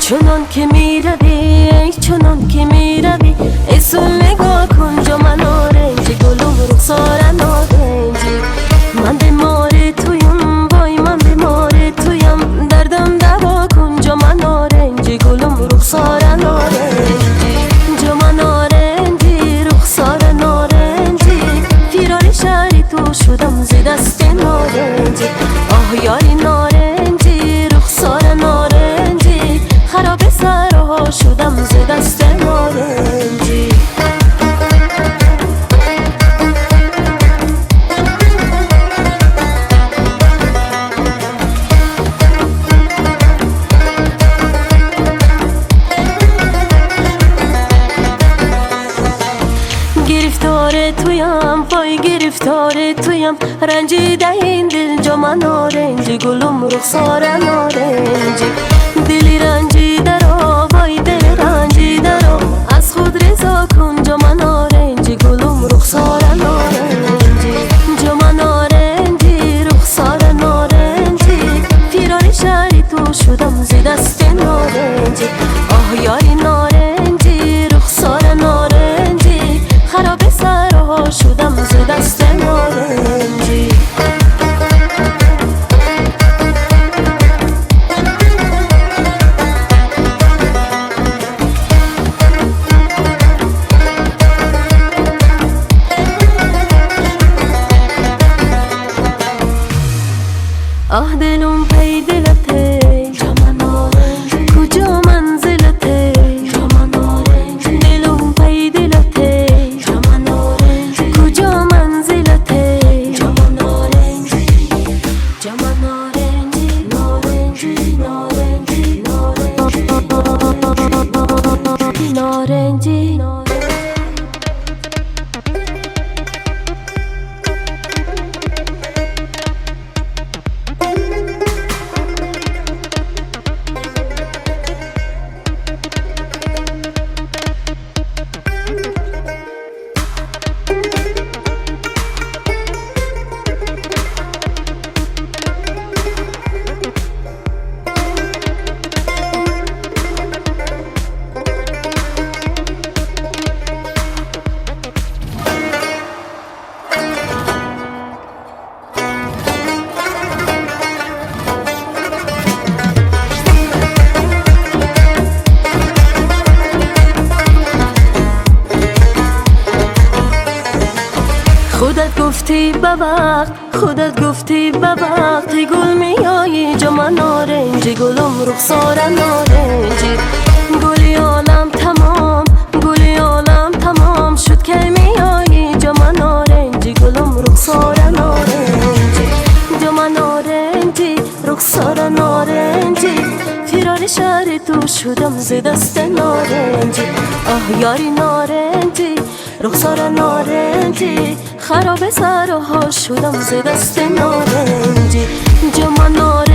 چنان که میروی ای چنان که میروی ای سول نگاه کن جا من آرنجی گلم رخسار نارنجی من بیمار تویم وای من بیمار تویم دردم دوا کن جا من آرنجی گلم رخسار نارنجی جا من آرنجی رخسار نارنجی فیرار شهری تو شدم ز دست نارنجی آه یاری نارنجی رخسار نارنجی خراب سرها شدم ز دست نارنجی گرفتار تویم وای گرفتار تویم رنجیده این دل جا من نارنجی گلم رخسار نارنجی دلی رنجیده را وای دل رنجیده را از خود رضا کن جا من نارنجی گلم رخسار نارنجی جا من نارنجی رخسار نارنجی فیرار شهری تو شدم ز دست نارنجی آه یاری نارنجی رخسار نارنجی خراب سرها شدم ز دست نارنجی آه دلم پی دلته جا من آرنجی کجا منزلته جا من آرنجی دلم پی دلته جا من آرنجی کجا منزلته جا من آرنجی جا من آرنجی نارنجی نارنجی نارنجی نارنجی خودت گفتی به وقت خودت گفتی به وقت گل میایی جا من نارنجی گلم رخسار نارنجی گلی عالم تمام گلی عالم تمام شد که میایی جا من نارنجی گلم رخسار نارنجی جا من نارنجی رخسار نارنجی فیرار شهر تو شدم ز دست نارنجی آه یاری نارنجی رخسار نارنجی خراب سرها شدم ز دست نارنجی جا من نارنجی